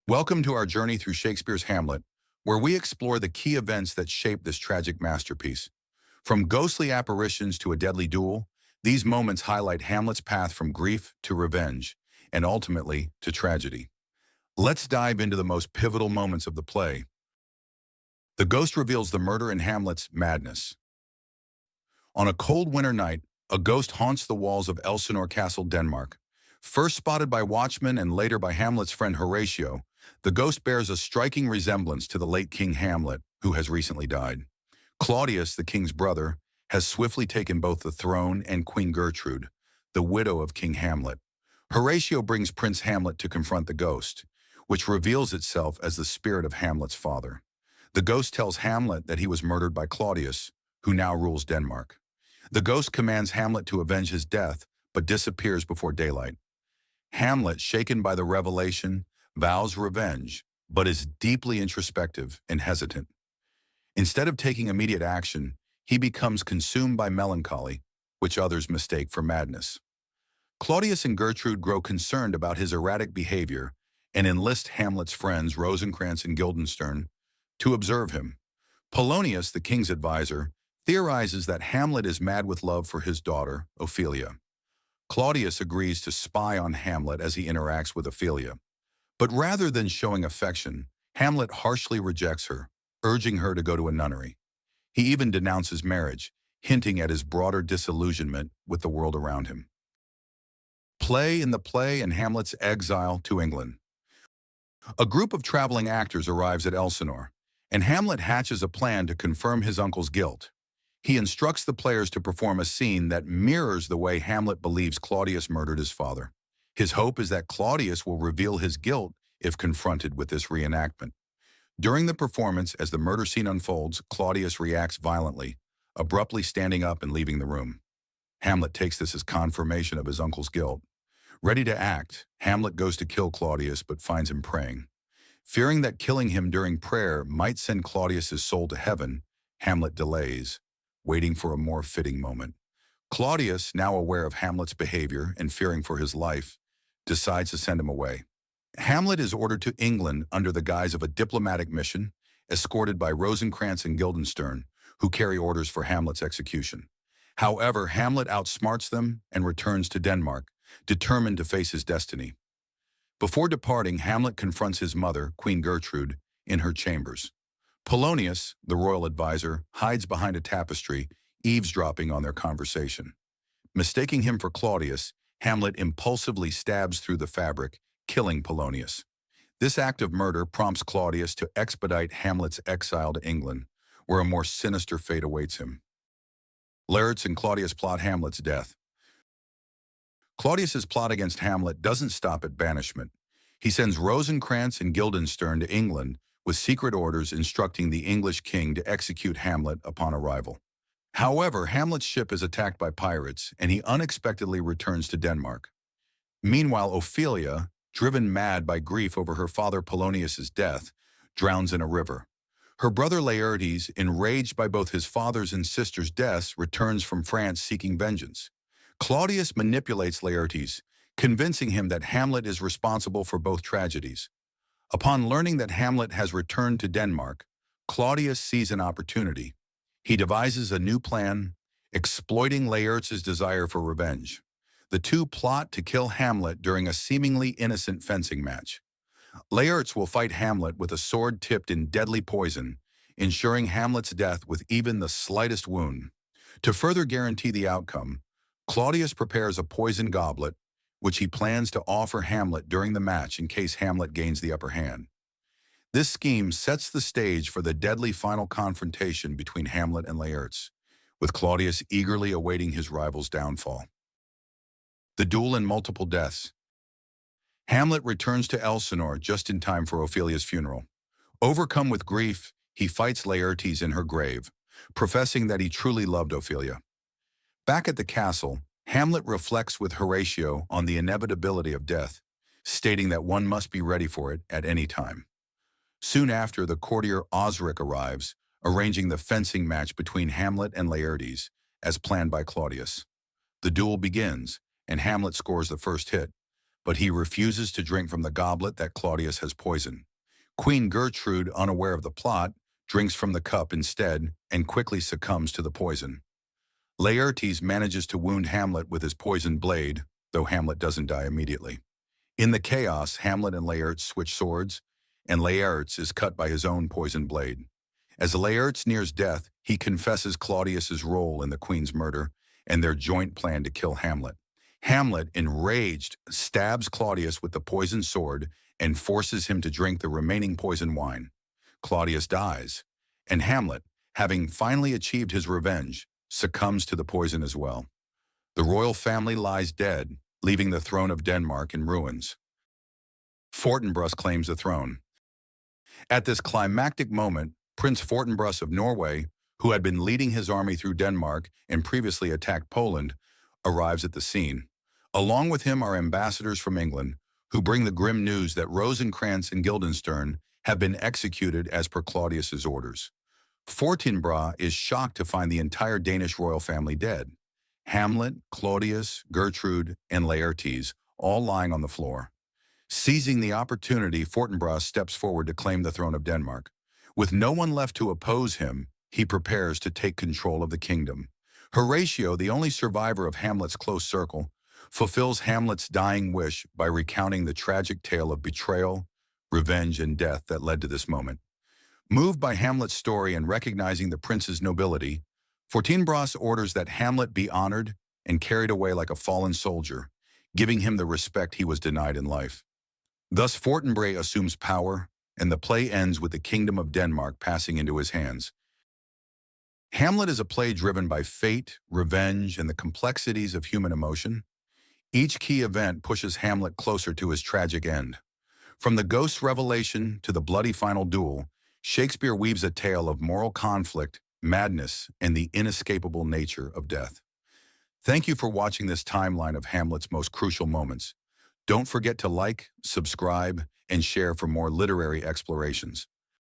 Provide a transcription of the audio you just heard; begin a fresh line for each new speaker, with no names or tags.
Welcome to our journey through Shakespeare's Hamlet, where we explore the key events that shape this tragic masterpiece. From ghostly apparitions to a deadly duel, these moments highlight Hamlet's path from grief to revenge, and ultimately to tragedy. Let's dive into the most pivotal moments of the play. The ghost reveals the murder in Hamlet's madness. On a cold winter night, a ghost haunts the walls of Elsinore Castle, Denmark. First spotted by watchmen and later by Hamlet's friend Horatio, the ghost bears a striking resemblance to the late King Hamlet, who has recently died. Claudius, the king's brother, has swiftly taken both the throne and Queen Gertrude, the widow of King Hamlet. Horatio brings Prince Hamlet to confront the ghost, which reveals itself as the spirit of Hamlet's father. The ghost tells Hamlet that he was murdered by Claudius, who now rules Denmark. The ghost commands Hamlet to avenge his death, but disappears before daylight. Hamlet, shaken by the revelation, vows revenge, but is deeply introspective and hesitant. Instead of taking immediate action, he becomes consumed by melancholy, which others mistake for madness. Claudius and Gertrude grow concerned about his erratic behavior and enlist Hamlet's friends Rosencrantz and Guildenstern to observe him. Polonius, the king's advisor, theorizes that Hamlet is mad with love for his daughter, Ophelia. Claudius agrees to spy on Hamlet as he interacts with Ophelia. But rather than showing affection, Hamlet harshly rejects her, urging her to go to a nunnery. He even denounces marriage, hinting at his broader disillusionment with the world around him. Play in the play and Hamlet's exile to England. A group of traveling actors arrives at Elsinore, and Hamlet hatches a plan to confirm his uncle's guilt. He instructs the players to perform a scene that mirrors the way Hamlet believes Claudius murdered his father. His hope is that Claudius will reveal his guilt if confronted with this reenactment. During the performance, as the murder scene unfolds, Claudius reacts violently, abruptly standing up and leaving the room. Hamlet takes this as confirmation of his uncle's guilt. Ready to act, Hamlet goes to kill Claudius but finds him praying. Fearing that killing him during prayer might send Claudius's soul to heaven, Hamlet delays, waiting for a more fitting moment. Claudius, now aware of Hamlet's behavior and fearing for his life, decides to send him away. Hamlet is ordered to England under the guise of a diplomatic mission, escorted by Rosencrantz and Guildenstern, who carry orders for Hamlet's execution. However, Hamlet outsmarts them and returns to Denmark, determined to face his destiny. Before departing, Hamlet confronts his mother, Queen Gertrude, in her chambers. Polonius, the royal advisor, hides behind a tapestry, eavesdropping on their conversation. Mistaking him for Claudius, Hamlet impulsively stabs through the fabric, killing Polonius. This act of murder prompts Claudius to expedite Hamlet's exile to England, where a more sinister fate awaits him. Laertes and Claudius plot Hamlet's death. Claudius's plot against Hamlet doesn't stop at banishment. He sends Rosencrantz and Guildenstern to England with secret orders instructing the English king to execute Hamlet upon arrival. However, Hamlet's ship is attacked by pirates, and he unexpectedly returns to Denmark. Meanwhile, Ophelia, driven mad by grief over her father Polonius's death, drowns in a river. Her brother Laertes, enraged by both his father's and sister's deaths, returns from France seeking vengeance. Claudius manipulates Laertes, convincing him that Hamlet is responsible for both tragedies. Upon learning that Hamlet has returned to Denmark, Claudius sees an opportunity. He devises a new plan, exploiting Laertes' desire for revenge. The two plot to kill Hamlet during a seemingly innocent fencing match. Laertes will fight Hamlet with a sword tipped in deadly poison, ensuring Hamlet's death with even the slightest wound. To further guarantee the outcome, Claudius prepares a poison goblet, which he plans to offer Hamlet during the match in case Hamlet gains the upper hand. This scheme sets the stage for the deadly final confrontation between Hamlet and Laertes, with Claudius eagerly awaiting his rival's downfall. The duel and multiple deaths. Hamlet returns to Elsinore just in time for Ophelia's funeral. Overcome with grief, he fights Laertes in her grave, professing that he truly loved Ophelia. Back at the castle, Hamlet reflects with Horatio on the inevitability of death, stating that one must be ready for it at any time. Soon after, the courtier Osric arrives, arranging the fencing match between Hamlet and Laertes, as planned by Claudius. The duel begins, and Hamlet scores the first hit, but he refuses to drink from the goblet that Claudius has poisoned. Queen Gertrude, unaware of the plot, drinks from the cup instead and quickly succumbs to the poison. Laertes manages to wound Hamlet with his poisoned blade, though Hamlet doesn't die immediately. In the chaos, Hamlet and Laertes switch swords, and Laertes is cut by his own poisoned blade. As Laertes nears death, he confesses Claudius's role in the queen's murder and their joint plan to kill Hamlet. Hamlet, enraged, stabs Claudius with the poisoned sword and forces him to drink the remaining poisoned wine. Claudius dies, and Hamlet, having finally achieved his revenge, succumbs to the poison as well. The royal family lies dead, leaving the throne of Denmark in ruins. Fortinbras claims the throne. At this climactic moment, Prince Fortinbras of Norway, who had been leading his army through Denmark and previously attacked Poland, arrives at the scene. Along with him are ambassadors from England, who bring the grim news that Rosencrantz and Guildenstern have been executed as per Claudius's orders. Fortinbras is shocked to find the entire Danish royal family dead. Hamlet, Claudius, Gertrude, and Laertes, all lying on the floor. Seizing the opportunity, Fortinbras steps forward to claim the throne of Denmark. With no one left to oppose him, he prepares to take control of the kingdom. Horatio, the only survivor of Hamlet's close circle, fulfills Hamlet's dying wish by recounting the tragic tale of betrayal, revenge, and death that led to this moment. Moved by Hamlet's story and recognizing the prince's nobility, Fortinbras orders that Hamlet be honored and carried away like a fallen soldier, giving him the respect he was denied in life. Thus, Fortinbras assumes power, and the play ends with the kingdom of Denmark passing into his hands. Hamlet is a play driven by fate, revenge, and the complexities of human emotion. Each key event pushes Hamlet closer to his tragic end. From the ghost's revelation to the bloody final duel, Shakespeare weaves a tale of moral conflict, madness, and the inescapable nature of death. Thank you for watching this timeline of Hamlet's most crucial moments. Don't forget to like, subscribe, and share for more literary explorations.